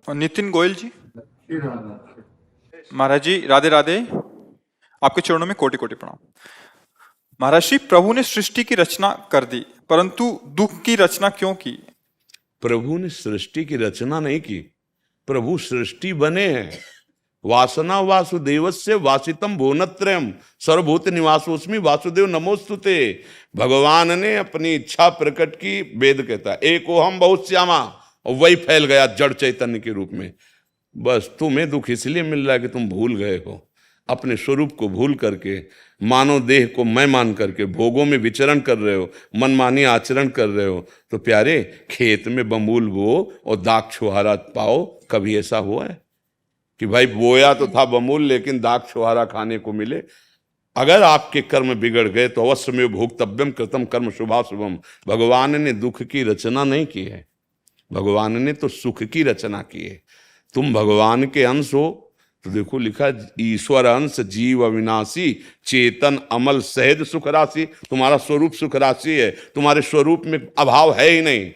और नितिन गोयल जी। महाराज जी राधे राधे, आपके चरणों में कोटि कोटि प्रणाम। महाराज जी, प्रभु ने सृष्टि की रचना कर दी, परंतु दुख की रचना क्यों की? प्रभु ने सृष्टि की रचना नहीं की, प्रभु सृष्टि बने हैं। वासना वासुदेवस्य वासितम भुवनत्रयम् सर्वभूत निवासोस्मि वासुदेव नमोस्तुते। भगवान ने अपनी इच्छा प्रकट की, वेद कहता है एकोहम बहुश्यामा, और वही फैल गया जड़ चैतन्य के रूप में। बस तुम्हें दुख इसलिए मिल रहा है कि तुम भूल गए हो, अपने स्वरूप को भूल करके मानव देह को मैं मान करके भोगों में विचरण कर रहे हो, मनमानी आचरण कर रहे हो। तो प्यारे, खेत में बमूल बो और दाग छुहारा पाओ, कभी ऐसा हुआ है कि भाई बोया तो था बमूल लेकिन दाग छुहारा खाने को मिले? अगर आपके कर्म बिगड़ गए तो अवश्य में भोक्तव्यम कृतम कर्म शुभाशुभम। भगवान ने दुख की रचना नहीं की है, भगवान ने तो सुख की रचना की है। तुम भगवान के अंश हो तो देखो लिखा, ईश्वर अंश जीव अविनाशी चेतन अमल सहज सुख राशि। तुम्हारा स्वरूप सुख राशि है, तुम्हारे स्वरूप में अभाव है ही नहीं,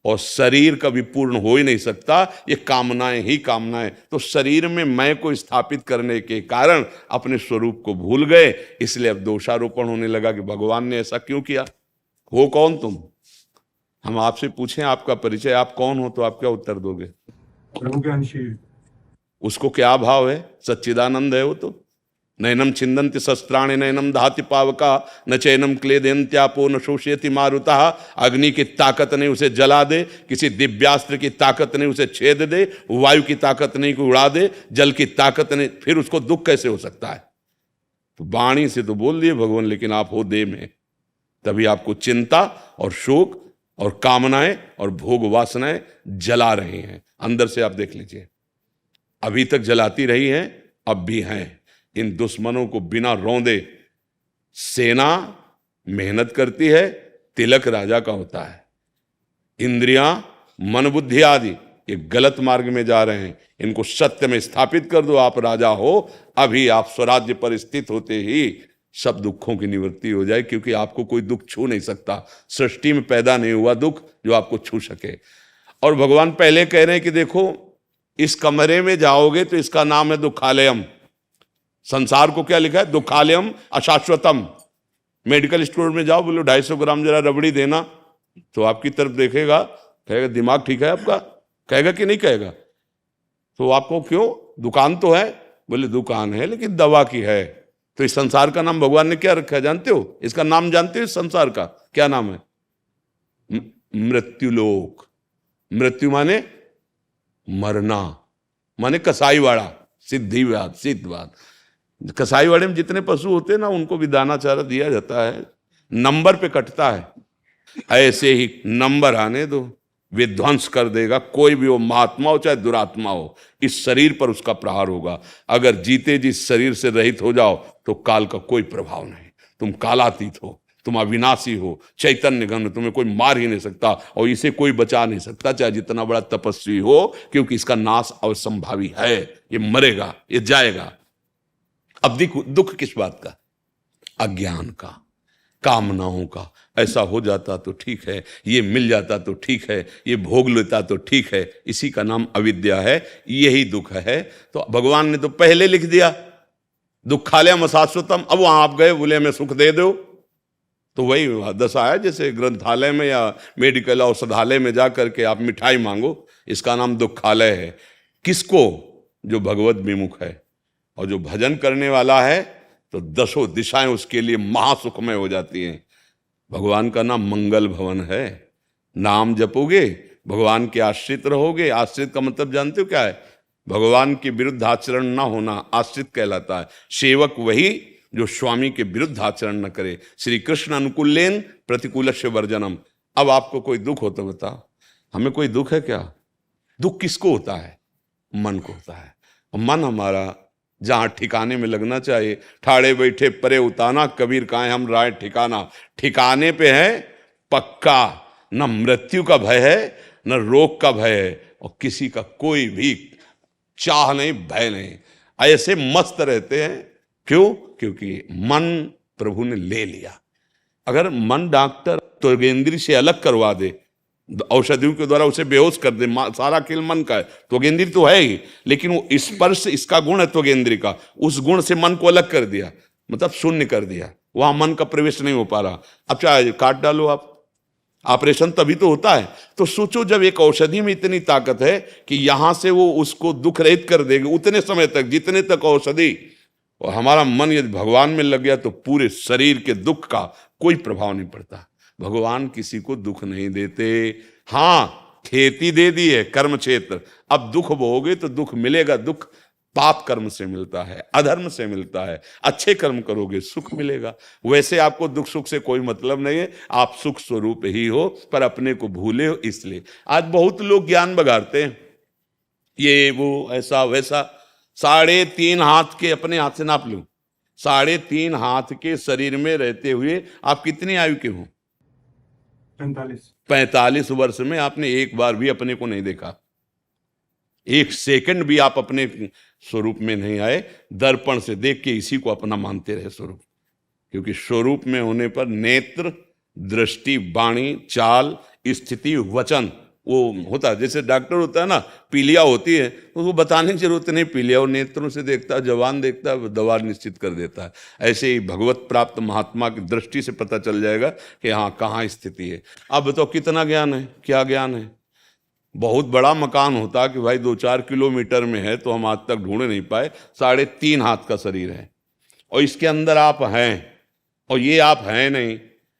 और शरीर कभी पूर्ण हो ही नहीं सकता, ये कामनाएं ही कामनाएं। तो शरीर में मैं को स्थापित करने के कारण अपने स्वरूप को भूल गए, इसलिए अब दोषारोपण होने लगा कि भगवान ने ऐसा क्यों किया। हो कौन तुम? हम आपसे पूछें आपका परिचय, आप कौन हो, तो आप क्या उत्तर दोगे? प्रभु के अंशी। उसको क्या भाव है? सच्चिदानंद है वो तो। नैनम छिंदन्ति शस्त्राणि नैनम दहाति पावका न चैनम क्लेदयन्त्यापो न शोषयति मारुता। अग्नि की ताकत नहीं उसे जला दे, किसी दिव्यास्त्र की ताकत नहीं उसे छेद दे, वायु की ताकत नहीं को उड़ा दे, जल की ताकत नहीं, फिर उसको दुख कैसे हो सकता है? तो वाणी से तो बोल दिए भगवान, लेकिन आप हो देह में, तभी आपको चिंता और शोक और कामनाएं और भोग वासनाएं जला रही हैं। अंदर से आप देख लीजिए, अभी तक जलाती रही हैं, अब भी हैं। इन दुश्मनों को बिना रौंदे सेना मेहनत करती है, तिलक राजा का होता है। इंद्रियां मन बुद्धि आदि ये गलत मार्ग में जा रहे हैं, इनको सत्य में स्थापित कर दो, आप राजा हो। अभी आप स्वराज्य पर स्थित होते ही सब दुखों की निवृत्ति हो जाए, क्योंकि आपको कोई दुख छू नहीं सकता। सृष्टि में पैदा नहीं हुआ दुख जो आपको छू सके। और भगवान पहले कह रहे हैं कि देखो, इस कमरे में जाओगे तो इसका नाम है दुखालयम। संसार को क्या लिखा है? दुखालयम अशाश्वतम। मेडिकल स्टोर में जाओ, बोलो 250 ग्राम जरा रबड़ी देना, तो आपकी तरफ देखेगा, कहेगा दिमाग ठीक है आपका? कहेगा कि नहीं कहेगा? तो आपको क्यों, दुकान तो है, बोले दुकान है लेकिन दवा की है। तो इस संसार का नाम भगवान ने क्या रखा है जानते हो? इसका नाम जानते हो? इस संसार का क्या नाम है? मृत्युलोक। मृत्यु माने मरना, माने कसाईवाड़ा, सिद्धिवाद, सिद्धवाद। कसाईवाड़े में जितने पशु होते हैं ना, उनको भी दाना चारा दिया जाता है, नंबर पे कटता है। ऐसे ही नंबर आने दो, विध्वंस कर देगा। कोई भी हो, महात्मा हो चाहे दुरात्मा हो, इस शरीर पर उसका प्रहार होगा। अगर जीते जी शरीर से रहित हो जाओ तो काल का कोई प्रभाव नहीं। तुम कालातीत हो, तुम अविनाशी हो, चैतन्य घन, तुम्हें कोई मार ही नहीं सकता और इसे कोई बचा नहीं सकता, चाहे जितना बड़ा तपस्वी हो, क्योंकि इसका नाश अवसंभावी है। ये मरेगा, ये जाएगा। अब दुख किस बात का? अज्ञान का, कामनाओं का। ऐसा हो जाता तो ठीक है, ये मिल जाता तो ठीक है, ये भोग लेता तो ठीक है, इसी का नाम अविद्या है, यही दुख है। तो भगवान ने तो पहले लिख दिया दुखालयम अशाश्वतम। अब वहां आप गए, बोले हमें सुख दे दो, तो वही दशा है जैसे ग्रंथालय में या मेडिकल औषधालय में जा करके आप मिठाई मांगो, इसका नाम दुखालय है। किसको? जो भगवत विमुख है और जो भजन करने वाला है, तो दसों दिशाएं उसके लिए महासुखमय हो जाती हैं। भगवान का नाम मंगल भवन है। नाम जपोगे, भगवान के आश्रित रहोगे। आश्रित का मतलब जानते हो क्या है? भगवान के विरुद्ध आचरण ना होना आश्रित कहलाता है। सेवक वही जो स्वामी के विरुद्ध आचरण न करे। श्री कृष्ण अनुकूलेन प्रतिकूलस्य वर्जनम। अब आपको कोई दुख हो तो बताओ, हमें कोई दुख है क्या? दुख किसको होता है? मन को होता है। मन हमारा जहां ठिकाने में लगना चाहिए, ठाड़े बैठे परे उताना, कबीर कहां हम राय ठिकाना। ठिकाने पे है पक्का, न मृत्यु का भय है न रोग का भय है, और किसी का कोई भी चाह नहीं, भय नहीं। ऐसे मस्त रहते हैं। क्यों? क्योंकि मन प्रभु ने ले लिया। अगर मन डॉक्टर त्वगेंद्री से अलग करवा दे, औषधियों के द्वारा उसे बेहोश कर दे। सारा खेल मन का है, त्वगेंद्री तो है ही, लेकिन वो स्पर्श इसका गुण है त्वगेंद्री का, उस गुण से मन को अलग कर दिया, मतलब शून्य कर दिया, वहां मन का प्रवेश नहीं हो पा रहा। अब चाहे काट डालो आप, ऑपरेशन तभी तो होता है। तो सोचो जब एक औषधि में इतनी ताकत है कि यहां से वो उसको दुख रहित कर देगी उतने समय तक जितने तक औषधि, और हमारा मन यदि भगवान में लग गया तो पूरे शरीर के दुख का कोई प्रभाव नहीं पड़ता। भगवान किसी को दुख नहीं देते। हाँ, खेती दे दी है कर्म क्षेत्र, अब दुख भोगे तो दुख मिलेगा। दुख पाप कर्म से मिलता है, अधर्म से मिलता है, अच्छे कर्म करोगे सुख मिलेगा। वैसे आपको दुख सुख से कोई मतलब नहीं है, आप सुख स्वरूप ही हो, पर अपने को भूले हो इसलिए। आज बहुत लोग ज्ञान बगाड़ते हैं, ये वो ऐसा वैसा। 3.5 हाथ के, अपने हाथ से नाप लूं, 3.5 हाथ के शरीर में रहते हुए आप कितनी आयु के हो? 45 वर्ष में आपने एक बार भी अपने को नहीं देखा, एक सेकंड भी आप अपने स्वरूप में नहीं आए। दर्पण से देख के इसी को अपना मानते रहे स्वरूप, क्योंकि स्वरूप में होने पर नेत्र, दृष्टि, वाणी, चाल, स्थिति, वचन वो होता है। जैसे डॉक्टर होता है ना, पीलिया होती है तो वो बताने की जरूरत नहीं, पीलिया और नेत्रों से देखता है, जवान देखता है, दवा निश्चित कर देता है। ऐसे ही भगवत प्राप्त महात्मा की दृष्टि से पता चल जाएगा कि हाँ कहाँ स्थिति है। अब बताओ कितना ज्ञान है, क्या ज्ञान है। बहुत बड़ा मकान होता कि भाई 2-4 किलोमीटर में है तो हम आज तक ढूंढ नहीं पाए। 3.5 हाथ का शरीर है और इसके अंदर आप हैं, और ये आप हैं नहीं,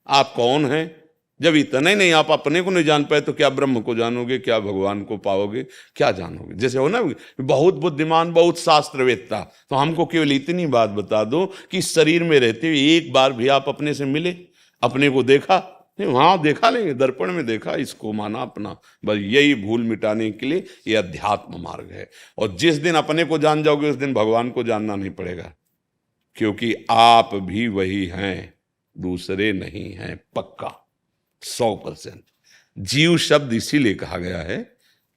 आप कौन हैं? जब इतना ही नहीं आप अपने को नहीं जान पाए तो क्या ब्रह्म को जानोगे, क्या भगवान को पाओगे, क्या जानोगे। जैसे हो ना, बहुत बुद्धिमान, बहुत शास्त्रवेत्ता, तो हमको केवल इतनी बात बता दो कि शरीर में रहते हुए एक बार भी आप अपने से मिले, अपने को देखा नहीं? वहां देखा नहीं, दर्पण में देखा, इसको माना अपना। बस यही भूल मिटाने के लिए ये अध्यात्म मार्ग है। और जिस दिन अपने को जान जाओगे उस दिन भगवान को जानना नहीं पड़ेगा, क्योंकि आप भी वही हैं, दूसरे नहीं हैं, पक्का 100%। जीव शब्द इसीलिए कहा गया है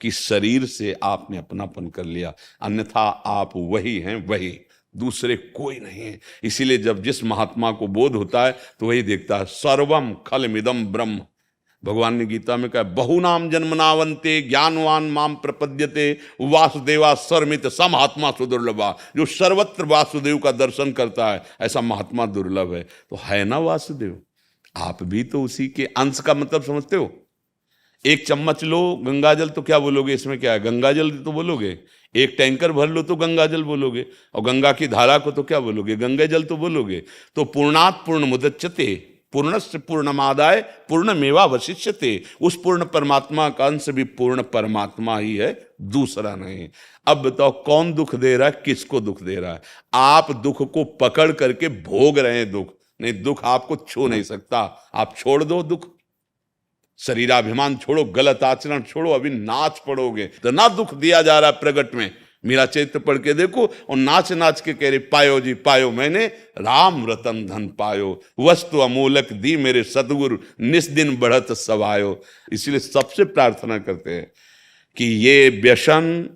कि शरीर से आपने अपनापन कर लिया, अन्यथा आप वही हैं, वही, दूसरे कोई नहीं है। इसीलिए जब जिस महात्मा को बोध होता है तो वही देखता है सर्वम खलमिदम ब्रह्म। भगवान ने गीता में कहा बहुनाम जन्मनावंते ज्ञानवान माम प्रपद्यते वासुदेवा सर्वमित स महात्मा सुदुर्लभा। जो सर्वत्र वासुदेव का दर्शन करता है ऐसा महात्मा दुर्लभ है। तो है ना वासुदेव, आप भी तो उसी के अंश का मतलब समझते हो। एक चम्मच लो गंगाजल तो क्या बोलोगे, इसमें क्या है, गंगाजल तो बोलोगे। एक टैंकर भर लो तो गंगाजल बोलोगे, और गंगा की धारा को तो क्या बोलोगे, गंगा जल तो बोलोगे। तो पूर्णात् पूर्णमुदच्यते पूर्णस्य पूर्णमादाय पूर्णमेवावशिष्यते। उस पूर्ण परमात्मा का अंश भी पूर्ण परमात्मा ही है, दूसरा नहीं। अब बताओ कौन दुख दे रहा है, किसको दुख दे रहा है? आप दुख को पकड़ करके भोग रहे हैं। दुख नहीं, दुख आपको छू नहीं सकता। आप छोड़ दो दुख, शरीराभिमान छोड़ो, गलत आचरण छोड़ो, अभी नाच पड़ोगे तो ना दुख दिया जा रहा प्रगट में। मेरा चैत्र पढ़ के देखो, और नाच नाच के कह रहे पायो जी पायो, मैंने राम रतन धन पायो, वस्तु अमूलक दी मेरे सदगुरु, निस दिन बढ़त सवायो। इसलिए सबसे प्रार्थना करते हैं कि ये व्यसन,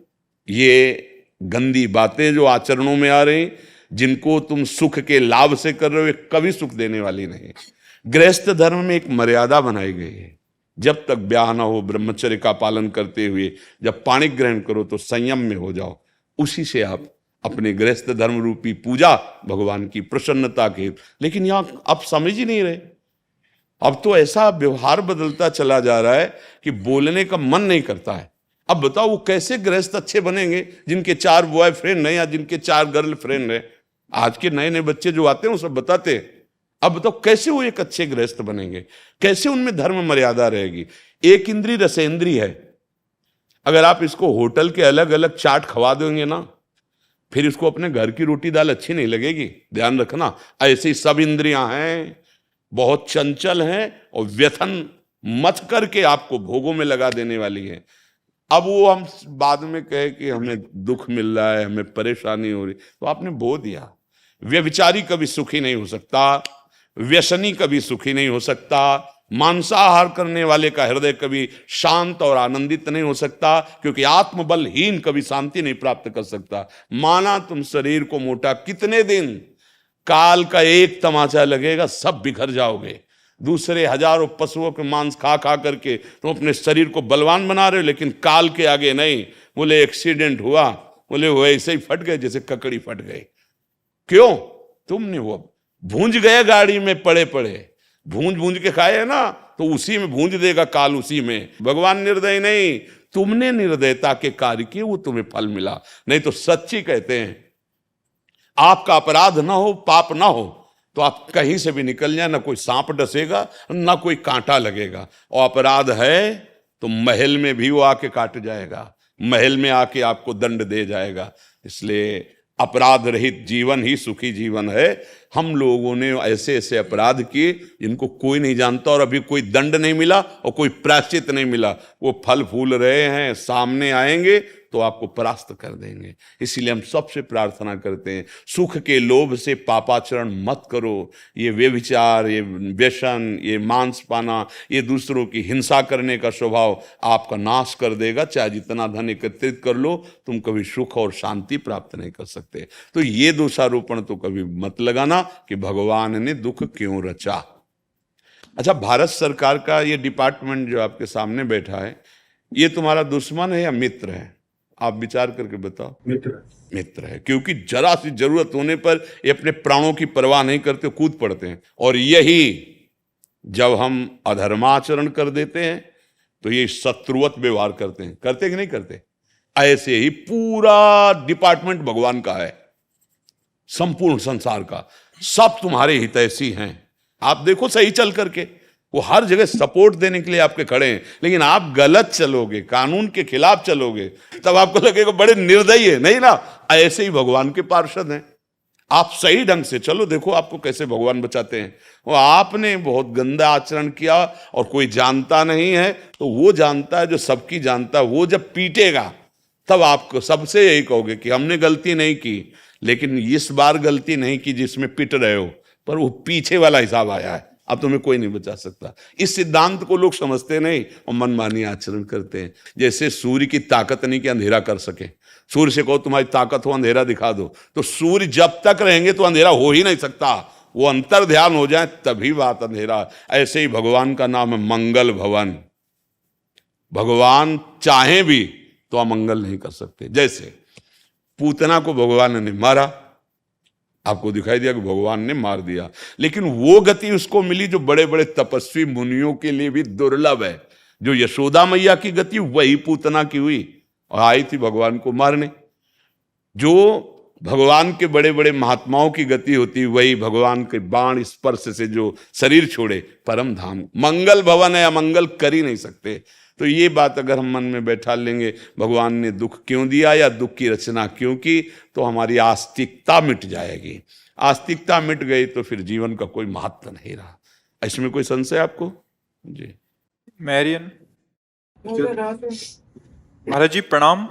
ये गंदी बातें जो आचरणों में आ रही, जिनको तुम सुख के लाभ से कर रहे हो, ये कभी सुख देने वाली नहीं। गृहस्थ धर्म में एक मर्यादा बनाई गई है, जब तक ब्याह ना हो ब्रह्मचर्य का पालन करते हुए जब पाणी ग्रहण करो तो संयम में हो जाओ। उसी से आप अपने गृहस्थ धर्म रूपी पूजा भगवान की प्रसन्नता के। लेकिन यहाँ आप समझ ही नहीं रहे। अब तो ऐसा व्यवहार बदलता चला जा रहा है कि बोलने का मन नहीं करता है। अब बताओ वो कैसे गृहस्थ अच्छे बनेंगे जिनके 4 बॉयफ्रेंड हैं या जिनके 4 गर्लफ्रेंड हैं। आज के नए नए बच्चे जो आते हैं वो सब बताते हैं। अब बताओ कैसे वो एक अच्छे गृहस्थ बनेंगे, कैसे उनमें धर्म मर्यादा रहेगी। एक इंद्री रसेंद्री है, अगर आप इसको होटल के अलग अलग चाट खवा देंगे ना, फिर इसको अपने घर की रोटी दाल अच्छी नहीं लगेगी। ध्यान रखना, ऐसी सब इंद्रियां हैं, बहुत चंचल हैं और व्यथन मत करके आपको भोगों में लगा देने वाली है। अब वो हम बाद में कहे कि हमें दुख मिल रहा है, हमें परेशानी हो रही, तो आपने बो दिया। व्यभिचारी कभी सुखी नहीं हो सकता, व्यसनी कभी सुखी नहीं हो सकता, मांसाहार करने वाले का हृदय कभी शांत और आनंदित नहीं हो सकता, क्योंकि आत्मबलहीन कभी शांति नहीं प्राप्त कर सकता। माना तुम शरीर को मोटा, कितने दिन, काल का एक तमाचा लगेगा, सब बिखर जाओगे। दूसरे हजारों पशुओं के मांस खा खा करके तुम अपने शरीर को बलवान बना रहे हो, लेकिन काल के आगे नहीं। बोले एक्सीडेंट हुआ, बोले वो ऐसे ही फट गए जैसे ककड़ी फट गई। क्यों? तुमने वो भूंज गए गाड़ी में पड़े पड़े, भूंज भूंज के खाए ना, तो उसी में भूंज देगा काल, उसी में। भगवान निर्दय नहीं, तुमने निर्दयता के कार्य किए, वो तुम्हें फल मिला। नहीं तो सच्ची कहते हैं, आपका अपराध ना हो, पाप ना हो, तो आप कहीं से भी निकल जाए, ना कोई सांप डसेगा ना कोई कांटा लगेगा। और अपराध है तो महल में भी वो आके काट जाएगा, महल में आके आपको दंड दे जाएगा। इसलिए अपराध रहित जीवन ही सुखी जीवन है। हम लोगों ने ऐसे ऐसे अपराध किए जिनको कोई नहीं जानता, और अभी कोई दंड नहीं मिला और कोई प्रायश्चित नहीं मिला। वो फल फूल रहे हैं, सामने आएंगे तो आपको परास्त कर देंगे। इसीलिए हम सबसे प्रार्थना करते हैं, सुख के लोभ से पापाचरण मत करो। ये व्यभिचार, ये व्यसन, ये मांस पाना, ये दूसरों की हिंसा करने का स्वभाव आपका नाश कर देगा। चाहे जितना धन एकत्रित कर लो, तुम कभी सुख और शांति प्राप्त नहीं कर सकते। तो ये दोषारोपण तो कभी मत लगाना कि भगवान ने दुख क्यों रचा। अच्छा, भारत सरकार का ये डिपार्टमेंट जो आपके सामने बैठा है, ये तुम्हारा दुश्मन है या मित्र है? आप विचार करके बताओ। मित्र है, क्योंकि जरा सी जरूरत होने पर ये अपने प्राणों की परवाह नहीं करते, कूद पड़ते हैं। और यही जब हम अधर्माचरण कर देते हैं तो ये शत्रुवत व्यवहार करते हैं। करते कि नहीं करते? ऐसे ही पूरा डिपार्टमेंट भगवान का है, संपूर्ण संसार का, सब तुम्हारे हितैषी हैं। आप देखो सही चल करके, वो हर जगह सपोर्ट देने के लिए आपके खड़े हैं। लेकिन आप गलत चलोगे, कानून के खिलाफ चलोगे, तब आपको लगेगा बड़े निर्दयी है। नहीं ना, ऐसे ही भगवान के पार्षद हैं। आप सही ढंग से चलो, देखो आपको कैसे भगवान बचाते हैं। वो आपने बहुत गंदा आचरण किया और कोई जानता नहीं है, तो वो जानता है जो सबकी जानता है। वो जब पीटेगा तब आपको सबसे यही कहोगे कि हमने गलती नहीं की, लेकिन इस बार गलती नहीं की जिसमें पिट रहे हो, पर वो पीछे वाला हिसाब आया है। अब तुम्हें कोई नहीं बचा सकता। इस सिद्धांत को लोग समझते नहीं और मनमानी आचरण करते हैं। जैसे सूर्य की ताकत नहीं कि अंधेरा कर सके। सूर्य से कहो तुम्हारी ताकत हो, अंधेरा दिखा दो, तो सूर्य जब तक रहेंगे तो अंधेरा हो ही नहीं सकता। वो अंतर ध्यान हो जाए तभी बात अंधेरा। ऐसे ही भगवान का नाम है मंगल भवन। भगवान चाहे भी तो अमंगल नहीं कर सकते। जैसे पूतना को भगवान ने मारा, आपको दिखाई दिया कि भगवान ने मार दिया, लेकिन वो गति उसको मिली जो बड़े बड़े तपस्वी मुनियों के लिए भी दुर्लभ है। जो यशोदा मैया की गति वही पूतना की हुई और आई थी भगवान को मारने। जो भगवान के बड़े बड़े महात्माओं की गति होती वही भगवान के बाण स्पर्श से जो शरीर छोड़े परम धाम। मंगल भवन है, अमंगल कर ही नहीं सकते। तो ये बात अगर हम मन में बैठा लेंगे, भगवान ने दुख क्यों दिया या दुख की रचना क्यों की, तो हमारी आस्तिकता मिट जाएगी। आस्तिकता मिट गई तो फिर जीवन का कोई महत्व नहीं रहा। इसमें कोई संशय आपको? जी मैरियन। महाराज जी प्रणाम।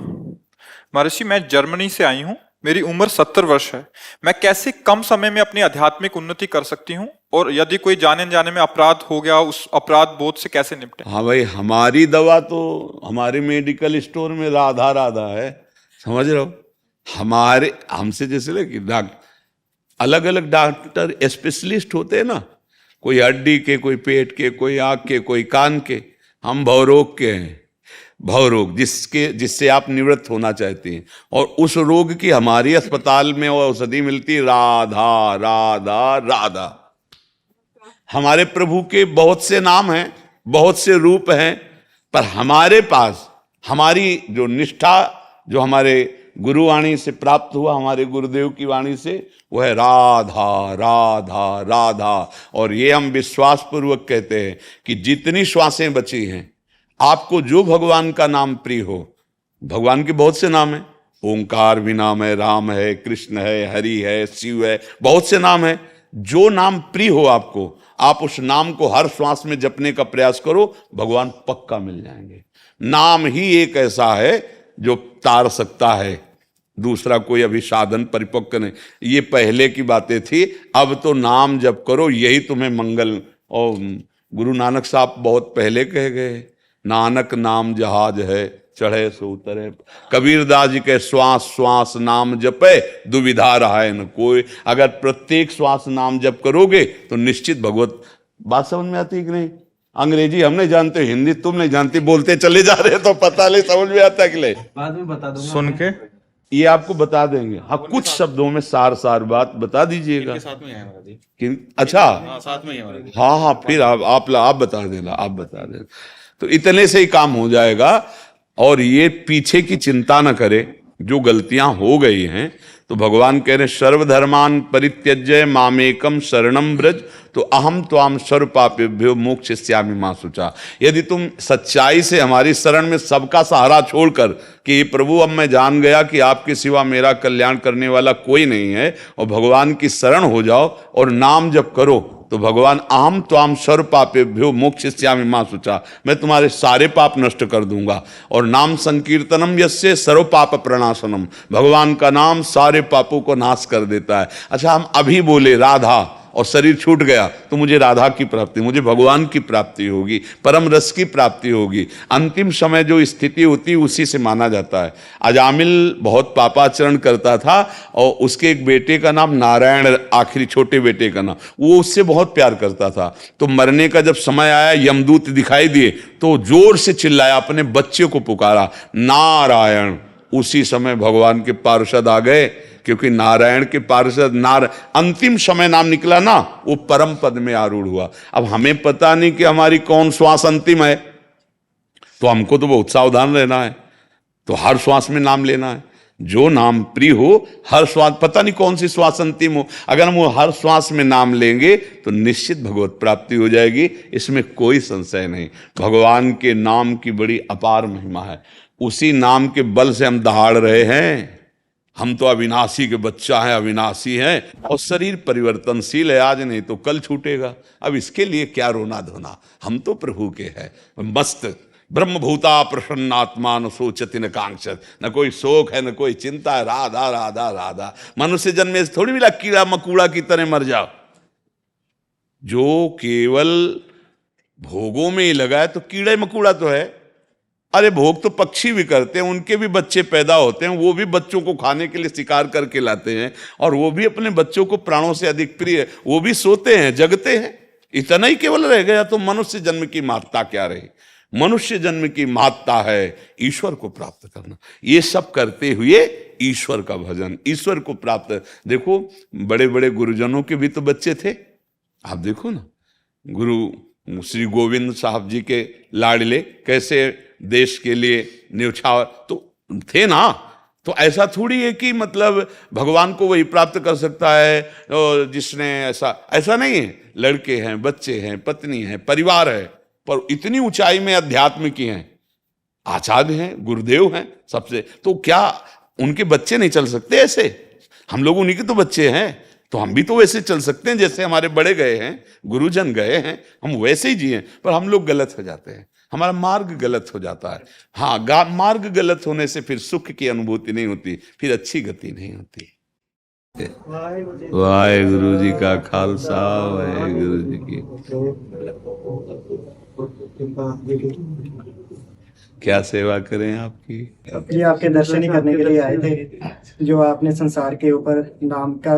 महर्षि, मैं जर्मनी से आई हूँ, मेरी उम्र 70 वर्ष है। मैं कैसे कम समय में अपनी आध्यात्मिक उन्नति कर सकती हूँ, और यदि कोई जाने जाने में अपराध हो गया, उस अपराध बोध से कैसे निपटे? हाँ भाई, हमारी दवा तो हमारे मेडिकल स्टोर में राधा राधा है, समझ रहे हो। हमारे हमसे जैसे लेकिन अलग अलग डॉक्टर स्पेशलिस्ट होते हैं ना, कोई हड्डी के, कोई पेट के, कोई आँख के, कोई कान के। हम भवरोग के हैं, भवरोग जिससे आप निवृत्त होना चाहते हैं। और उस रोग की हमारी अस्पताल में औषधि मिलती राधा राधा राधा। हमारे प्रभु के बहुत से नाम हैं, बहुत से रूप हैं, पर हमारे पास हमारी जो निष्ठा, जो हमारे गुरुवाणी से प्राप्त हुआ, हमारे गुरुदेव की वाणी से, वो है राधा राधा राधा। और ये हम विश्वास पूर्वक कहते हैं कि जितनी श्वासें बची हैं, आपको जो भगवान का नाम प्रिय हो, भगवान के बहुत से नाम हैं, ओंकार भी नाम है, राम है, कृष्ण है, हरि है, शिव है, बहुत से नाम है। जो नाम प्रिय हो आपको, आप उस नाम को हर श्वास में जपने का प्रयास करो, भगवान पक्का मिल जाएंगे। नाम ही एक ऐसा है जो तार सकता है, दूसरा कोई अभी साधन परिपक्व नहीं। ये पहले की बातें थी, अब तो नाम जप करो, यही तुम्हें मंगल। और गुरु नानक साहब बहुत पहले कह गए, नानक नाम जहाज है, चढ़े सो उतरे। कबीरदास जी के श्वास श्वास नाम जपे, दुविधा रहा है न कोई। अगर प्रत्येक श्वास नाम जप करोगे तो निश्चित भगवत बात समझ में आती है कि नहीं? अंग्रेजी हम नहीं जानते, हिंदी तुम नहीं जानती, बोलते चले जा रहे तो पता नहीं समझ में आता कि नहीं? बाद में बता दूंगा। सुन के ये आपको बता देंगे। हाँ, कुछ शब्दों में सार बात बता दीजिएगा। साथ में है हमारा जी। अच्छा, हाँ, साथ में ही हमारा जी। हाँ, फिर आप बता देना, आप बता देना। तो इतने से ही काम हो जाएगा। और ये पीछे की चिंता न करे, जो गलतियां हो गई हैं। तो भगवान कह रहे सर्वधर्मान परित्यज्य मामेकम शरणम ब्रज, तो अहम त्वाम सर्व पापेभ्यो मोक्षयिष्यामि मा शुचा। यदि तुम सच्चाई से हमारी शरण में सबका सहारा छोड़कर कि प्रभु अब मैं जान गया कि आपके सिवा मेरा कल्याण करने वाला कोई नहीं है, और भगवान की शरण हो जाओ और नाम जप करो, तो भगवान अहम त्वाम सर्व पापेभ्यो मोक्षयिष्यामि मा शुचा, मैं तुम्हारे सारे पाप नष्ट कर दूंगा। और नाम संकीर्तनम यस्य सर्व पाप प्रणाशनम, भगवान का नाम सारे पापों को नाश कर देता है। अच्छा, हम अभी बोले राधा और शरीर छूट गया तो मुझे राधा की प्राप्ति, मुझे भगवान की प्राप्ति होगी, परम रस की प्राप्ति होगी। अंतिम समय जो स्थिति होती है उसी से माना जाता है। अजामिल बहुत पापाचरण करता था और उसके एक बेटे का नाम नारायण, आखिरी छोटे बेटे का नाम, वो उससे बहुत प्यार करता था। तो मरने का जब समय आया, यमदूत दिखाई दिए तो जोर से चिल्लाया, अपने बच्चे को पुकारा नारायण। उसी समय भगवान के पार्षद आ गए, क्योंकि नारायण के पार्षद अंतिम समय नाम निकला ना, वो परम पद में आरूढ़ हुआ। अब हमें पता नहीं कि हमारी कौन श्वास अंतिम है, तो हमको तो बहुत सावधान रहना है। तो हर श्वास में नाम लेना है, जो नाम प्रिय हो, हर श्वास, पता नहीं कौन सी श्वास अंतिम हो, अगर हम वो हर श्वास में नाम लेंगे तो निश्चित भगवत प्राप्ति हो जाएगी, इसमें कोई संशय नहीं। भगवान के नाम की बड़ी अपार महिमा है। उसी नाम के बल से हम दहाड़ रहे हैं। हम तो अविनाशी के बच्चा हैं, अविनाशी हैं, और शरीर परिवर्तनशील है, आज नहीं तो कल छूटेगा। अब इसके लिए क्या रोना धोना, हम तो प्रभु के हैं, मस्त ब्रह्मभूता प्रसन्नात्मा न सोचति न कांक्षत, न कोई शोक है न कोई चिंता है, राधा राधा राधा। मनुष्य जन्म में थोड़ी मिला कीड़ा मकूड़ा की तरह मर जाओ। जो केवल भोगों में ही लगा है तो कीड़ा मकूड़ा तो है। अरे भोग तो पक्षी भी करते हैं, उनके भी बच्चे पैदा होते हैं, वो भी बच्चों को खाने के लिए शिकार करके लाते हैं, और वो भी अपने बच्चों को प्राणों से अधिक प्रिय है, वो भी सोते हैं जगते हैं। इतना ही केवल रह गया तो मनुष्य जन्म की महत्ता क्या रही? मनुष्य जन्म की महत्ता है ईश्वर को प्राप्त करना। ये सब करते हुए ईश्वर का भजन, ईश्वर को प्राप्त। देखो बड़े बड़े गुरुजनों के भी तो बच्चे थे, आप देखो ना, गुरु श्री गोविंद साहब जी के लाडले कैसे देश के लिए न्यौछावर तो थे ना। तो ऐसा थोड़ी है कि मतलब भगवान को वही प्राप्त कर सकता है जिसने, ऐसा नहीं है। लड़के हैं, बच्चे हैं, पत्नी है, परिवार है, पर इतनी ऊंचाई में अध्यात्म की हैं, आचार्य हैं, गुरुदेव हैं सबसे, तो क्या उनके बच्चे नहीं चल सकते ऐसे? हम लोग उन्हीं के तो बच्चे हैं, तो हम भी तो वैसे चल सकते हैं जैसे हमारे बड़े गए हैं, गुरुजन गए हैं, हम वैसे ही जिए। पर हम लोग गलत हो जाते हैं, हमारा मार्ग गलत हो जाता है। हाँ, मार्ग गलत होने से फिर सुख की अनुभूति नहीं होती, फिर अच्छी गति नहीं होती। वाहेगुरु जी का खालसा, वाहेगुरु जी की। क्या सेवा करें आपकी? जी आपके दर्शन ही करने के लिए आए थे। जो आपने संसार के ऊपर नाम का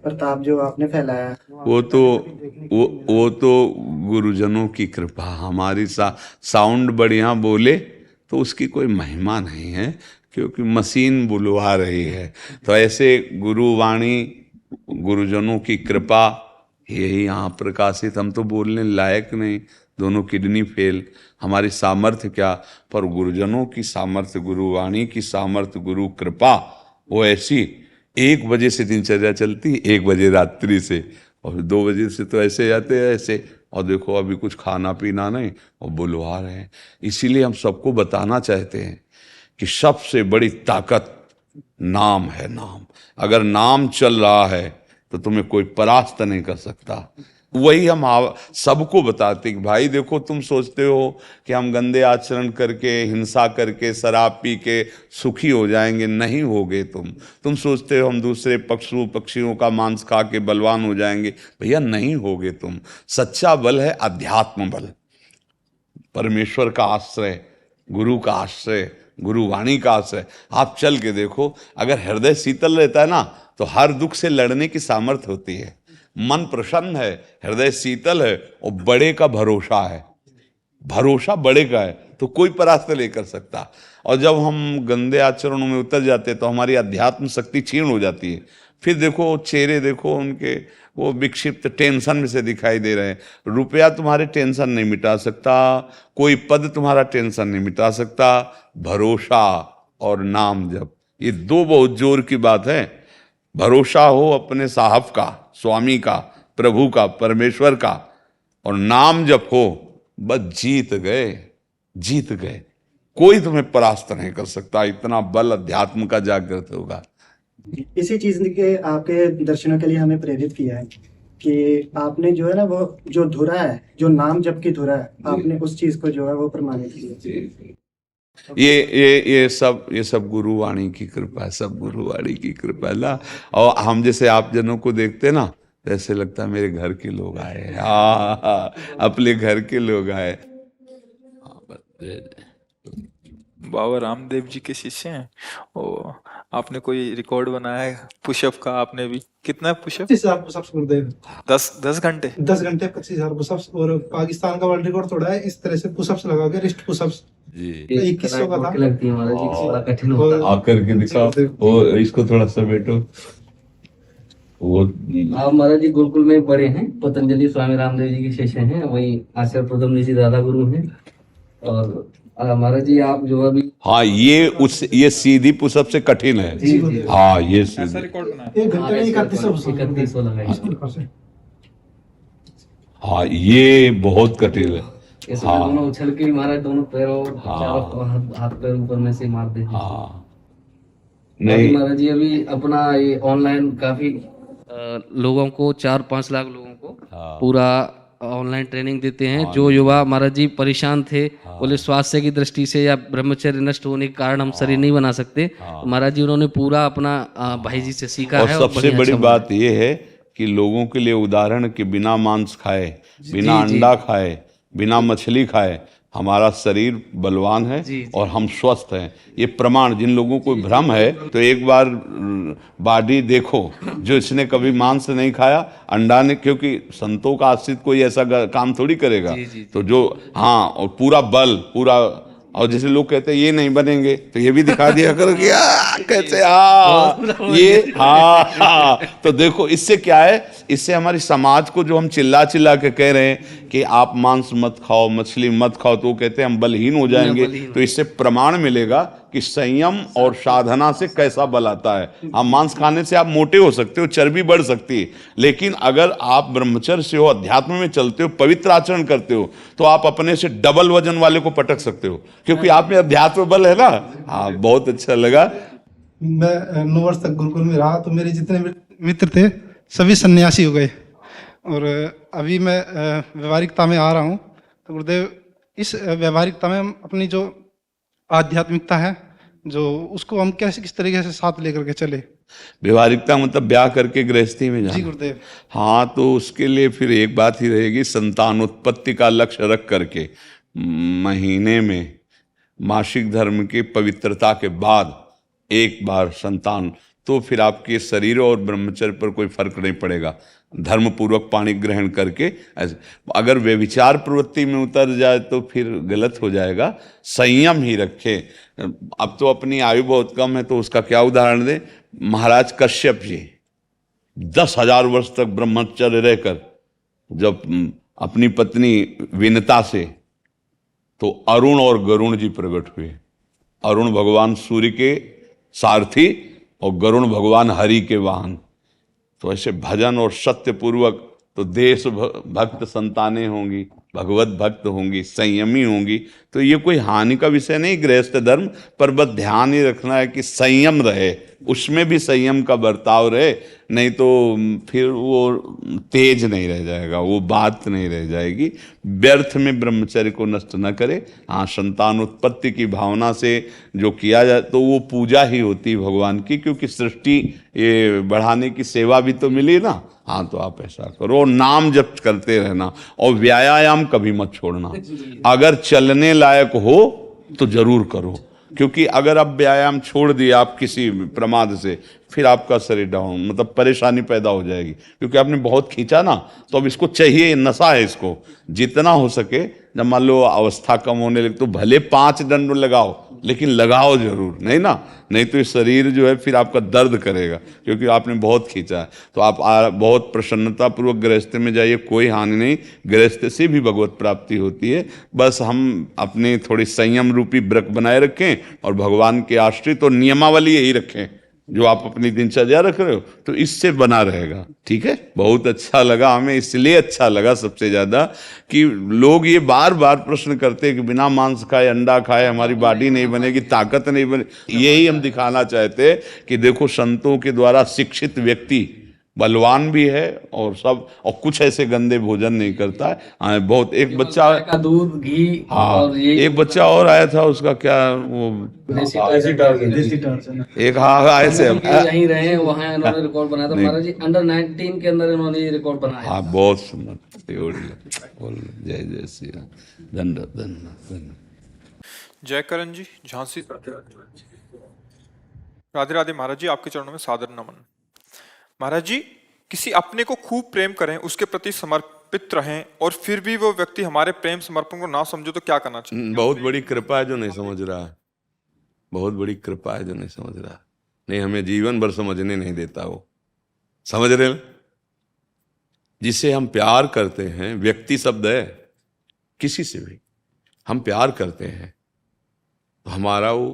प्रताप जो आपने फैलाया, वो तो गुरुजनों की कृपा। हमारी साउंड बढ़िया बोले तो उसकी कोई महिमा नहीं है, क्योंकि मशीन बुलवा रही है। तो ऐसे गुरुवाणी, गुरुजनों की कृपा, यही यहाँ प्रकाशित। हम तो बोलने लायक नहीं, दोनों किडनी फेल, हमारी सामर्थ्य क्या, पर गुरुजनों की सामर्थ्य, गुरुवाणी की सामर्थ्य, गुरु कृपा, वो ऐसी 1 बजे से दिनचर्या चलती, 1 बजे रात्रि से, और 2 बजे से तो ऐसे जाते हैं ऐसे। और देखो अभी कुछ खाना पीना नहीं और बुलवा रहे हैं। इसीलिए हम सबको बताना चाहते हैं कि सबसे बड़ी ताकत नाम है। नाम, अगर नाम चल रहा है तो तुम्हें कोई परास्त नहीं कर सकता। वही हम सबको बताते कि भाई देखो, तुम सोचते हो कि हम गंदे आचरण करके, हिंसा करके, शराब पी के सुखी हो जाएंगे, नहीं होगे तुम सोचते हो हम दूसरे पक्षियों का मांस खा के बलवान हो जाएंगे, भैया नहीं होगे तुम। सच्चा बल है अध्यात्म बल, परमेश्वर का आश्रय, गुरु का आश्रय, गुरुवाणी का आश्रय। आप चल के देखो, अगर हृदय शीतल रहता है ना, तो हर दुख से लड़ने की सामर्थ्य होती है। मन प्रसन्न है, हृदय शीतल है और बड़े का भरोसा है। भरोसा बड़े का है तो कोई परास्त नहीं कर सकता। और जब हम गंदे आचरणों में उतर जाते हैं तो हमारी अध्यात्म शक्ति क्षीण हो जाती है। फिर देखो चेहरे देखो उनके, वो विक्षिप्त टेंशन में से दिखाई दे रहे हैं। रुपया तुम्हारे टेंशन नहीं मिटा सकता, कोई पद तुम्हारा टेंशन नहीं मिटा सकता। भरोसा और नाम जप, ये दो बहुत जोर की बात है। भरोसा हो अपने साहब का, स्वामी का, प्रभु का, परमेश्वर का, और नाम जप हो, बस जीत गए, जीत गए। कोई तुम्हें परास्त नहीं कर सकता। इतना बल अध्यात्म का जागृत होगा। इसी चीज के आपके दर्शनों के लिए हमें प्रेरित किया है कि आपने जो है ना, वो जो धुरा है, जो नाम जप की धुरा है, आपने उस चीज को जो है वो प्रमाणित किया। ये सब गुरुवाणी की कृपा है, सब गुरुवाणी की कृपा है ना। और हम जैसे आप जनों को देखते ना, ऐसे लगता है मेरे घर के लोग आए। हाँ, अपने घर के लोग आए। बाबा रामदेव जी के शिष्य हैं। ओ, आपने कोई रिकॉर्ड बनाया है पुशअप का? आपने भी कितना पुशअप? 25,000 पुशअप्स गुरुदेव। 10 घंटे 10 घंटे 25,000 पुशअप्स। और पाकिस्तान का वर्ल्ड रिकॉर्ड तोड़ा है इस तरह से पुशअप्स लगा के, रिस्ट पुशअप्स। जी, 2100 का था। लगती है महाराज जी, बड़ा कठिन होता है। आकर के दिखाओ, वो इसको थोड़ा सा बैठो। वो आप महाराज जी गुरुकुल में पढ़े हैं, पतंजलि स्वामी रामदेव जी के शिष्य हैं, वही आचार्य प्रथम जी दादा गुरु हैं। और महाराज जी आप जो अभी, हाँ, ये सीधी पुशअप से कठिन है। जी जी हाँ, ये ऐसा सीधी। रिकॉर्ड बनाया? 1 घंटे में 3100 लगाए। हाँ, ये बहुत कठिन है। इसमें हाँ। दोनों उछल के महाराज दोनों पैरों, हाँ। चारों हाथ पैर ऊपर में से मार देते हैं। हाँ, नहीं नहीं, महाराज जी अभी अपना ये ऑनलाइन काफी लोगों को 4-5 लाख लोगों को हाँ। पूरा ऑनलाइन ट्रेनिंग देते हैं। जो युवा महाराज जी परेशान थे, बोले स्वास्थ्य की दृष्टि से या ब्रह्मचर्य नष्ट होने के कारण हम शरीर नहीं बना सकते, तो महाराज जी उन्होंने पूरा अपना भाई जी से सीखा और है। सबसे बढ़िया बड़ी अच्छा बात ये है कि लोगों के लिए उदाहरण कि बिना मांस खाए, बिना अंडा खाए, बिना मछली खाए हमारा शरीर बलवान है और हम स्वस्थ हैं। ये प्रमाण, जिन लोगों को भ्रम है तो एक बार बॉडी देखो, जो इसने कभी मांस नहीं खाया, अंडा ने, क्योंकि संतों का आश्रित कोई ऐसा काम थोड़ी करेगा। तो जो, हाँ, और पूरा बल, पूरा, और जैसे लोग कहते हैं ये नहीं बनेंगे, तो ये भी दिखा दिया करो कि कैसे, हाँ, ये, हाँ। तो देखो इससे क्या है, इससे हमारी समाज को जो हम चिल्ला चिल्ला के कह रहे हैं कि आप मांस मत खाओ, मछली मत खाओ, तो वो कहते हैं हम बलहीन हो जाएंगे। तो इससे प्रमाण मिलेगा कि संयम और साधना से कैसा बल आता है। हम मांस खाने से आप मोटे हो सकते हो, चर्बी बढ़ सकती है, लेकिन अगर आप ब्रह्मचर्य से हो, अध्यात्म में चलते हो, पवित्र आचरण करते हो, तो आप अपने से डबल वजन वाले को पटक सकते हो, क्योंकि आप में अध्यात्म बल है ना। हाँ, बहुत अच्छा लगा। मैं 9 वर्ष तक गुरुकुल में रहा, तो मेरे जितने मित्र थे सभी सन्यासी हो गए। और अभी मैं व्यवहारिकता में आ रहा हूँ। तो गुरुदेव, इस व्यवहारिकता में हम अपनी जो आध्यात्मिकता है, जो उसको हम कैसे, किस तरीके से साथ लेकर के चले? व्यवहारिकता मतलब ब्याह करके गृहस्थी में जी जाना। गुरुदेव। हाँ, तो उसके लिए फिर एक बात ही रहेगी, संतानोत्पत्ति का लक्ष्य रख करके महीने में मासिक धर्म की पवित्रता के बाद एक बार संतान, तो फिर आपके शरीर और ब्रह्मचर्य पर कोई फर्क नहीं पड़ेगा। धर्म पूर्वक पानी ग्रहण करके ऐसे, अगर व्यभिचार प्रवृत्ति में उतर जाए तो फिर गलत हो जाएगा। संयम ही रखे। अब तो अपनी आयु बहुत कम है, तो उसका क्या उदाहरण दे। महाराज कश्यप जी 10,000 वर्ष तक ब्रह्मचर्य रहकर जब अपनी पत्नी विनता से, तो अरुण और गरुण जी प्रकट हुए। अरुण भगवान सूर्य के सारथी और गरुण भगवान हरि के वाहन। तो ऐसे भजन और सत्य पूर्वक तो देश भक्त संतानें होंगी, भगवत भक्त होंगी, संयमी होंगी। तो ये कोई हानि का विषय नहीं गृहस्थ धर्म, पर बस ध्यान ही रखना है कि संयम रहे, उसमें भी संयम का बर्ताव रहे, नहीं तो फिर वो तेज नहीं रह जाएगा, वो बात नहीं रह जाएगी। व्यर्थ में ब्रह्मचर्य को नष्ट न करे। हाँ, संतान उत्पत्ति की भावना से जो किया जाए तो वो पूजा ही होती है भगवान की, क्योंकि सृष्टि ये बढ़ाने की सेवा भी तो मिली ना। हाँ, तो आप ऐसा करो, नाम जप करते रहना और व्यायाम कभी मत छोड़ना। अगर चलने लायक हो तो जरूर करो, क्योंकि अगर आप व्यायाम छोड़ दिए आप किसी प्रमाद से, फिर आपका शरीर डाउन, मतलब परेशानी पैदा हो जाएगी, क्योंकि आपने बहुत खींचा ना, तो अब इसको चाहिए, नशा है इसको, जितना हो सके। जब मान लो अवस्था कम होने लगे तो भले 5 दंड लगाओ, लेकिन लगाओ जरूर, नहीं ना, नहीं तो ये शरीर जो है फिर आपका दर्द करेगा, क्योंकि आपने बहुत खींचा है। तो आप बहुत प्रसन्नता पूर्वक गृहस्थ में जाइए, कोई हानि नहीं, गृहस्थ से भी भगवत प्राप्ति होती है। बस हम अपनी थोड़ी संयम रूपी व्रत बनाए रखें और भगवान के आश्रित और नियमावली यही रखें जो आप अपनी दिनचर्या रख रहे हो, तो इससे बना रहेगा। ठीक है, बहुत अच्छा लगा हमें, इसलिए अच्छा लगा सबसे ज्यादा कि लोग ये बार बार प्रश्न करते हैं कि बिना मांस खाए अंडा खाए हमारी बॉडी नहीं बनेगी, ताकत नहीं बनेगी। यही हम दिखाना चाहते कि देखो संतों के द्वारा शिक्षित व्यक्ति बलवान भी है और सब, और कुछ ऐसे गंदे भोजन नहीं करता है। बहुत एक बच्चा का दूध घी हाँ, और ये एक बच्चा और आया था, उसका क्या वो देसी टॉर्च है ना। एक, हाँ ऐसे यहीं रहे वहाँ इन्होंने रिकॉर्ड बनाया था महाराज जी, अंडर 19 के अंदर इन्होंने ये रिकॉर्ड बनाया। हाँ बहुत सुंदर, बोल जय जय श्री राम, धन्यवाद धन्यवाद। जय करण जी, झांसी। राधे राधे महाराज जी, आपके चरणों में सादर नमन। महाराज जी, किसी अपने को खूब प्रेम करें, उसके प्रति समर्पित रहें और फिर भी वो व्यक्ति हमारे प्रेम समर्पण को ना समझो तो क्या करना चाहिए? बहुत बड़ी कृपा है जो नहीं समझ रहा है, बहुत बड़ी कृपा है जो नहीं समझ रहा, नहीं हमें जीवन भर समझने नहीं देता वो, समझ रहे हो? जिसे हम प्यार करते हैं, व्यक्ति शब्द है, किसी से भी हम प्यार करते हैं तो हमारा वो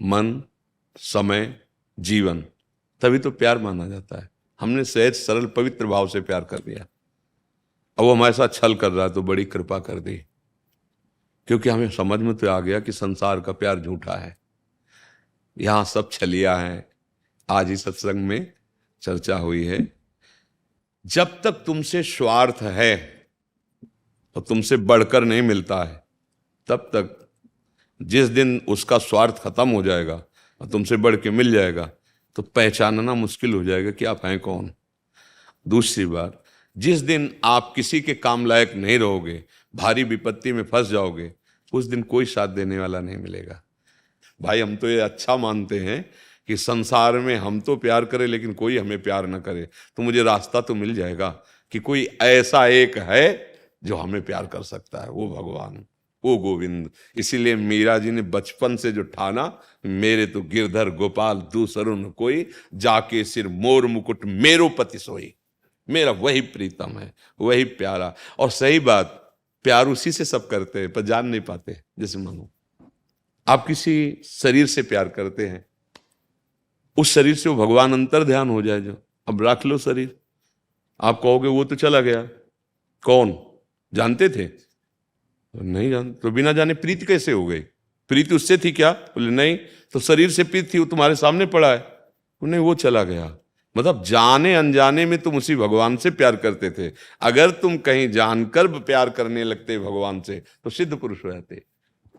मन, समय, जीवन, तभी तो प्यार माना जाता है। हमने सहज सरल पवित्र भाव से प्यार कर दिया, अब वो हमारे साथ छल कर रहा है तो बड़ी कृपा कर दी, क्योंकि हमें समझ में तो आ गया कि संसार का प्यार झूठा है, यहां सब छलिया है। आज ही सत्संग में चर्चा हुई है, जब तक तुमसे स्वार्थ है और तुमसे बढ़कर नहीं मिलता है, तब तक, जिस दिन उसका स्वार्थ खत्म हो जाएगा और तुमसे बढ़ के मिल जाएगा तो पहचानना मुश्किल हो जाएगा कि आप हैं कौन। दूसरी बात, जिस दिन आप किसी के काम लायक नहीं रहोगे, भारी विपत्ति में फंस जाओगे, उस दिन कोई साथ देने वाला नहीं मिलेगा। भाई हम तो ये अच्छा मानते हैं कि संसार में हम तो प्यार करें लेकिन कोई हमें प्यार न करे, तो मुझे रास्ता तो मिल जाएगा कि कोई ऐसा एक है जो हमें प्यार कर सकता है, वो भगवान, वो गोविंद। इसीलिए मीरा जी ने बचपन से जो ठाना, मेरे तो गिरधर गोपाल दूसरों न कोई, जाके सिर मोर मुकुट मेरो पति सोई, मेरा वही प्रीतम है, वही प्यारा। और सही बात, प्यार उसी से सब करते हैं पर जान नहीं पाते। जैसे मानो आप किसी शरीर से प्यार करते हैं, उस शरीर से वो भगवान अंतर ध्यान हो जाए जो, अब रख लो शरीर, आप कहोगे वो तो चला गया, कौन जानते थे? नहीं जानते, तो बिना जाने प्रीति कैसे हो गई? प्रीति उससे थी क्या? बोले नहीं, तो शरीर से प्रीति थी, वो तुम्हारे सामने पड़ा है, नहीं वो चला गया। मतलब जाने अनजाने में तुम उसी भगवान से प्यार करते थे। अगर तुम कहीं जानकर प्यार करने लगते भगवान से तो सिद्ध पुरुष हो जाते,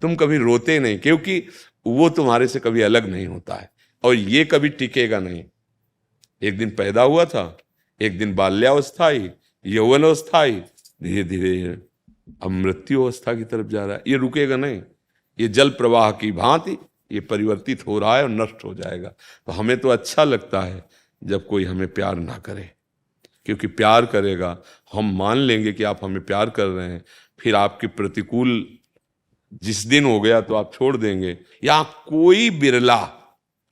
तुम कभी रोते नहीं, क्योंकि वो तुम्हारे से कभी अलग नहीं होता है और ये कभी टिकेगा नहीं। एक दिन पैदा हुआ था, एक दिन बाल्यावस्था आई, यौवनावस्था आई, धीरे धीरे अब मृत्यु अवस्था की तरफ जा रहा है। ये रुकेगा नहीं, ये जल प्रवाह की भांति ये परिवर्तित हो रहा है और नष्ट हो जाएगा। तो हमें तो अच्छा लगता है जब कोई हमें प्यार ना करे, क्योंकि प्यार करेगा, हम मान लेंगे कि आप हमें प्यार कर रहे हैं, फिर आपके प्रतिकूल जिस दिन हो गया तो आप छोड़ देंगे। या कोई बिरला,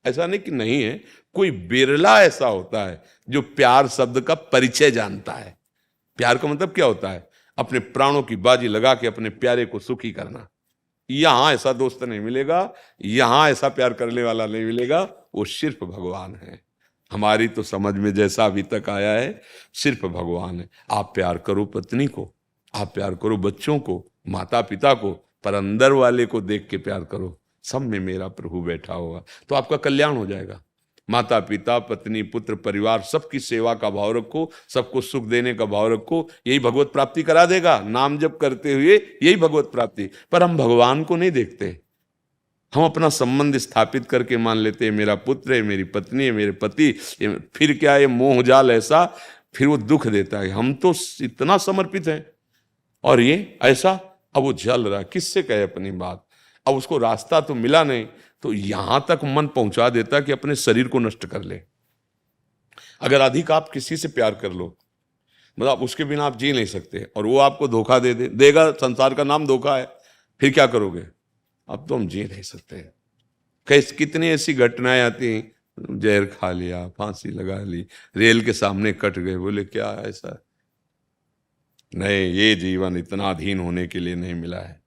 ऐसा नहीं कि नहीं है, कोई बिरला ऐसा होता है जो प्यार शब्द का परिचय जानता है। प्यार का मतलब क्या होता है? अपने प्राणों की बाजी लगा के अपने प्यारे को सुखी करना। यहां ऐसा दोस्त नहीं मिलेगा, यहां ऐसा प्यार करने वाला नहीं मिलेगा, वो सिर्फ भगवान है। हमारी तो समझ में जैसा अभी तक आया है, सिर्फ भगवान है। आप प्यार करो पत्नी को, आप प्यार करो बच्चों को, माता पिता को, पर अंदर वाले को देख के प्यार करो, सब में मेरा प्रभु बैठा होगा, तो आपका कल्याण हो जाएगा। माता पिता, पत्नी, पुत्र, परिवार, सबकी सेवा का भाव रखो, सबको सुख देने का भाव रखो, यही भगवत प्राप्ति करा देगा। नाम जप करते हुए यही भगवत प्राप्ति। पर हम भगवान को नहीं देखते, हम अपना संबंध स्थापित करके मान लेते हैं मेरा पुत्र है, मेरी पत्नी है, मेरे पति। फिर क्या ये मोह जाल ऐसा, फिर वो दुख देता है। हम तो इतना समर्पित हैं और ये ऐसा, अब वो जल रहा है। किससे कहे अपनी बात? अब उसको रास्ता तो मिला नहीं, तो यहां तक मन पहुंचा देता कि अपने शरीर को नष्ट कर ले। अगर अधिक आप किसी से प्यार कर लो, मतलब उसके बिना आप जी नहीं सकते, और वो आपको धोखा देगा, संसार का नाम धोखा है, फिर क्या करोगे? अब तो हम जी नहीं सकते। कितनी ऐसी घटनाएं आती हैं, जहर खा लिया, फांसी लगा ली, रेल के सामने कट गए, बोले क्या ऐसा? नहीं, ये जीवन इतना अधीन होने के लिए नहीं मिला है।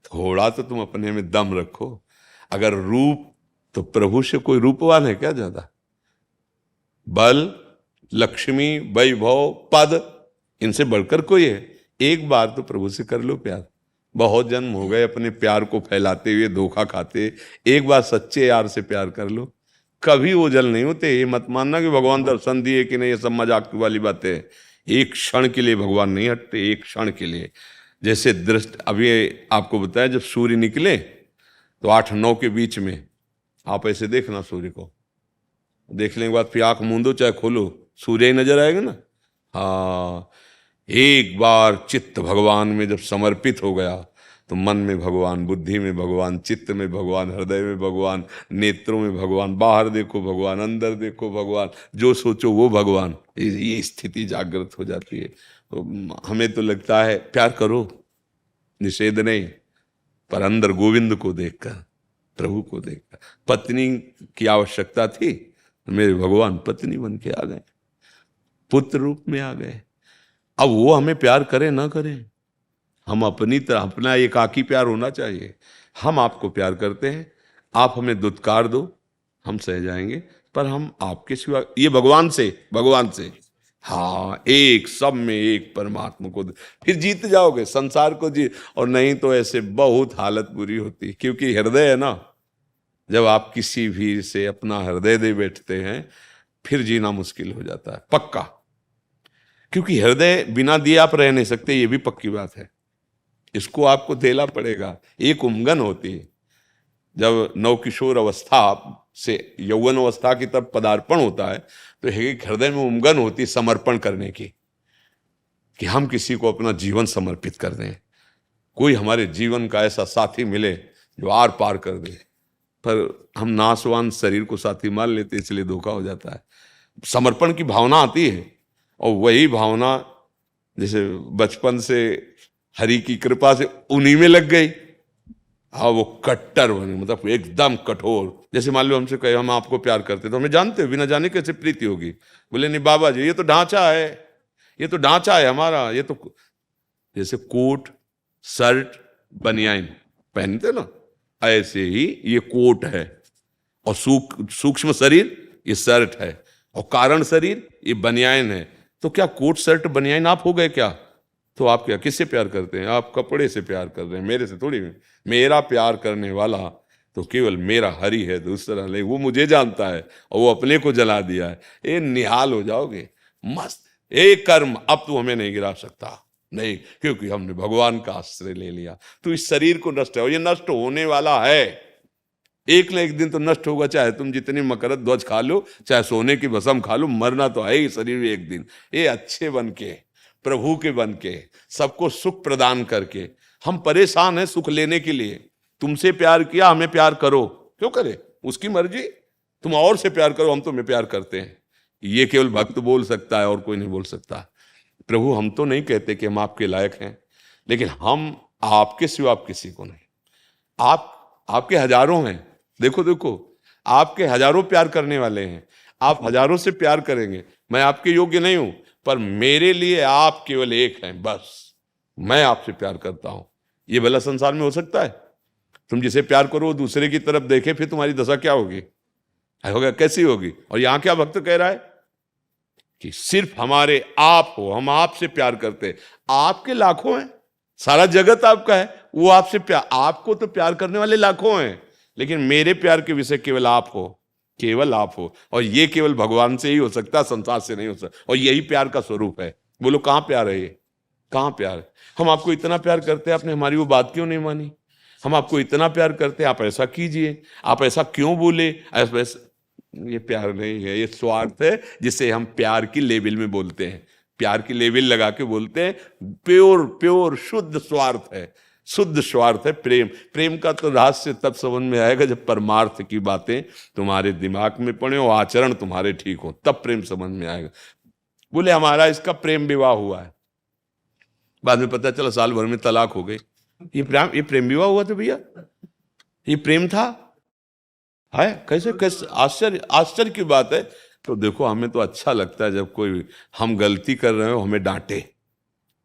थोड़ा तो तुम अपने में दम रखो। अगर रूप, तो प्रभु से कोई रूपवान है क्या ज्यादा? बल, लक्ष्मी, वैभव, पद, इनसे बढ़कर कोई है? एक बार तो प्रभु से कर लो प्यार। बहुत जन्म हो गए अपने प्यार को फैलाते हुए, धोखा खाते। एक बार सच्चे यार से प्यार कर लो, कभी ओझल नहीं होते। ये मत मानना कि भगवान दर्शन दिए कि नहीं, ये सब मजाक वाली बातें है। एक क्षण के लिए भगवान नहीं हटते, एक क्षण के लिए। जैसे दृष्टि, अभी आपको बताया, जब सूर्य निकले तो 8-9 के बीच में आप ऐसे देखना सूर्य को, देखने के बाद फिर आंख मूंदो चाहे खोलो, सूर्य ही नजर आएगा ना। हाँ, एक बार चित्त भगवान में जब समर्पित हो गया तो मन में भगवान, बुद्धि में भगवान, चित्त में भगवान, हृदय में भगवान, नेत्रों में भगवान, बाहर देखो भगवान, अंदर देखो भगवान, जो सोचो वो भगवान। ये स्थिति जागृत हो जाती है। तो हमें तो लगता है प्यार करो, निषेध नहीं, पर अंदर गोविंद को देखकर, प्रभु को देखकर। पत्नी की आवश्यकता थी, मेरे भगवान पत्नी बन के आ गए, पुत्र रूप में आ गए। अब वो हमें प्यार करे ना करे, हम अपनी तरह, अपना एकाकी प्यार होना चाहिए। हम आपको प्यार करते हैं, आप हमें दुत्कार दो, हम सह जाएंगे, पर हम आपके सिवा, ये भगवान से हाँ, एक सब में एक परमात्मा को फिर जीत जाओगे संसार को जी। और नहीं तो ऐसे बहुत हालत बुरी होती, क्योंकि हृदय है ना, जब आप किसी भी से अपना हृदय दे बैठते हैं, फिर जीना मुश्किल हो जाता है, पक्का। क्योंकि हृदय बिना दिए आप रह नहीं सकते, ये भी पक्की बात है। इसको आपको देना पड़ेगा। एक उमंगन होती है, जब नवकिशोर अवस्था से यौवन अवस्था की तरफ पदार्पण होता है, तो एक हृदय में उमंगन होती है समर्पण करने की, कि हम किसी को अपना जीवन समर्पित कर दें। कोई हमारे जीवन का ऐसा साथी मिले जो आर पार कर दे, पर हम नाशवान शरीर को साथी मान लेते, इसलिए धोखा हो जाता है। समर्पण की भावना आती है, और वही भावना जैसे बचपन से हरि की कृपा से उन्हीं में लग गई। हाँ, वो कट्टर बने, मतलब एकदम कठोर। जैसे मान लो हमसे कहे हम आपको प्यार करते, तो हमें जानते हो, बिना जाने कैसे प्रीति होगी? बोले नहीं बाबा जी, ये तो ढांचा है, ये तो ढांचा है हमारा, ये तो जैसे कोट, शर्ट, बनियान पहनते ना, ऐसे ही ये कोट है, और सूक्ष्म शरीर ये शर्ट है, और कारण शरीर ये बनियान है। तो क्या कोट शर्ट बनियान आप हो गए क्या? तो आप क्या, किससे प्यार करते हैं? आप कपड़े से प्यार कर रहे हैं, मेरे से थोड़ी। मेरा प्यार करने वाला तो केवल मेरा हरि है, दूसरा नहीं। वो मुझे जानता है और वो अपने को जला दिया है। ये निहाल हो जाओगे, मस्त। एक कर्म अब तू हमें नहीं गिरा सकता, नहीं, क्योंकि हमने भगवान का आश्रय ले लिया। तो इस शरीर को नष्ट है, और ये नष्ट होने वाला है, एक न एक दिन तो नष्ट होगा। चाहे तुम जितनी मकरत ध्वज खा लो, चाहे सोने की भस्म खा लो, मरना तो है ही शरीर में एक दिन। ये अच्छे बन के, प्रभु के बन के, सबको सुख प्रदान करके, हम परेशान हैं सुख लेने के लिए। तुमसे प्यार किया, हमें प्यार करो, क्यों करे? उसकी मर्जी। तुम और से प्यार करो, हम तुम्हें प्यार करते हैं। ये केवल भक्त बोल सकता है, और कोई नहीं बोल सकता। प्रभु, हम तो नहीं कहते कि हम आपके लायक हैं, लेकिन हम आपके सिवा आप किसी को नहीं। आपके हजारों हैं, देखो देखो, आपके हजारों प्यार करने वाले हैं, आप हजारों से प्यार करेंगे। मैं आपके योग्य नहीं हूं, पर मेरे लिए आप केवल एक हैं, बस। मैं आपसे प्यार करता हूं। ये भला संसार में हो सकता है? तुम जिसे प्यार करो वो दूसरे की तरफ देखे, फिर तुम्हारी दशा क्या होगी? होगा, कैसी होगी? और यहां क्या भक्त कह रहा है कि सिर्फ हमारे आप हो, हम आपसे प्यार करते। आपके लाखों हैं, सारा जगत आपका है, वो आपसे प्यार, आपको तो प्यार करने वाले लाखों हैं, लेकिन मेरे प्यार के विषय केवल आप हो, केवल आप हो। और ये केवल भगवान से ही हो सकता, संसार से नहीं हो सकता। और यही प्यार का स्वरूप है। बोलो कहां प्यार है? ये कहां प्यार है? हम आपको इतना प्यार करते हैं, आपने हमारी वो बात क्यों नहीं मानी? हम आपको इतना प्यार करते हैं, आप ऐसा कीजिए, आप ऐसा क्यों बोले? ऐसा ये प्यार नहीं है, ये स्वार्थ है, जिसे हम प्यार की लेवल में बोलते हैं। प्यार की लेवल लगा के बोलते हैं, प्योर प्योर शुद्ध स्वार्थ है। शुद्ध स्वार्थ है प्रेम। प्रेम का तो रहस्य तब समझ में आएगा जब परमार्थ की बातें तुम्हारे दिमाग में पड़े और आचरण तुम्हारे ठीक हो, तब प्रेम समझ में आएगा। बोले हमारा इसका प्रेम विवाह हुआ है, बाद में पता चला साल भर में तलाक हो गई। ये प्रेम विवाह हुआ था भैया? ये प्रेम था? है कैसे कैसे आश्चर्य की बात है। तो देखो हमें तो अच्छा लगता है जब कोई हम गलती कर रहे हो हमें डांटे,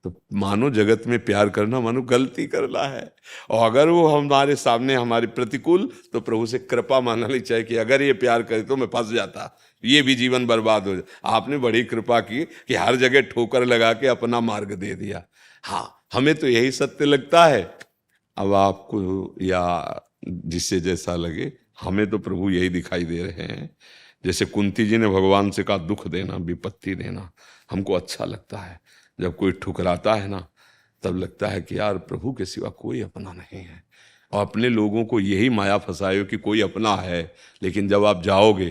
तो मानो जगत में प्यार करना मानो गलती करना है। और अगर वो हमारे सामने हमारे प्रतिकूल, तो प्रभु से कृपा मानना नहीं चाहिए कि अगर ये प्यार करे तो मैं फंस जाता, ये भी जीवन बर्बाद हो जाए। आपने बड़ी कृपा की कि हर जगह ठोकर लगा के अपना मार्ग दे दिया। हाँ, हमें तो यही सत्य लगता है। अब आपको या जिससे जैसा लगे, हमें तो प्रभु यही दिखाई दे रहे हैं। जैसे कुंती जी ने भगवान से कहा दुख देना, विपत्ति देना, हमको अच्छा लगता है। जब कोई ठुकराता है ना, तब लगता है कि यार प्रभु के सिवा कोई अपना नहीं है। और अपने लोगों को यही माया फंसाए हो कि कोई अपना है, लेकिन जब आप जाओगे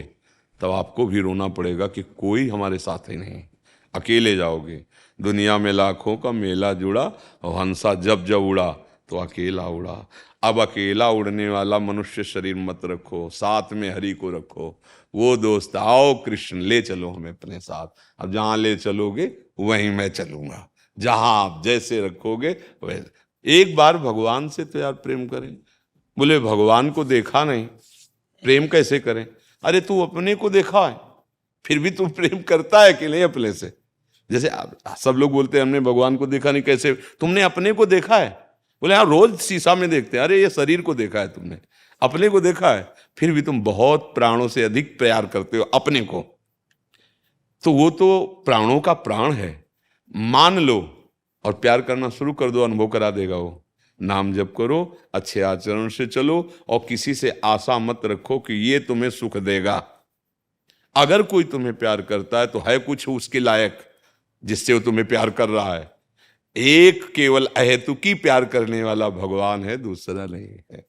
तब आपको भी रोना पड़ेगा कि कोई हमारे साथ ही नहीं, अकेले जाओगे। दुनिया में लाखों का मेला जुड़ा और हंसा जब जब उड़ा तो अकेला उड़ा। अब अकेला उड़ने वाला मनुष्य शरीर मत रखो, साथ में हरि को रखो। वो दोस्त आओ कृष्ण ले चलो हमें अपने साथ। अब जहां ले चलोगे वहीं मैं चलूंगा, जहां आप जैसे रखोगे वैसे। एक बार भगवान से तो यार प्रेम करें। बोले भगवान को देखा नहीं, प्रेम कैसे करें? अरे तू अपने को देखा है, फिर भी तू प्रेम करता है कि नहीं अपने से? जैसे सब लोग बोलते हैं हमने भगवान को देखा नहीं, कैसे? तुमने अपने को देखा है? बोले हाँ, रोज शीशा में देखते हैं। अरे ये शरीर को देखा है तुमने, अपने को देखा है? फिर भी तुम बहुत प्राणों से अधिक प्यार करते हो अपने को। तो वो तो प्राणों का प्राण है, मान लो और प्यार करना शुरू कर दो, अनुभव करा देगा वो। नाम जप करो, अच्छे आचरण से चलो और किसी से आशा मत रखो कि ये तुम्हें सुख देगा। अगर कोई तुम्हें प्यार करता है तो है कुछ उसके लायक जिससे वो तुम्हें प्यार कर रहा है। एक केवल अहेतुकी प्यार करने वाला भगवान है, दूसरा नहीं है।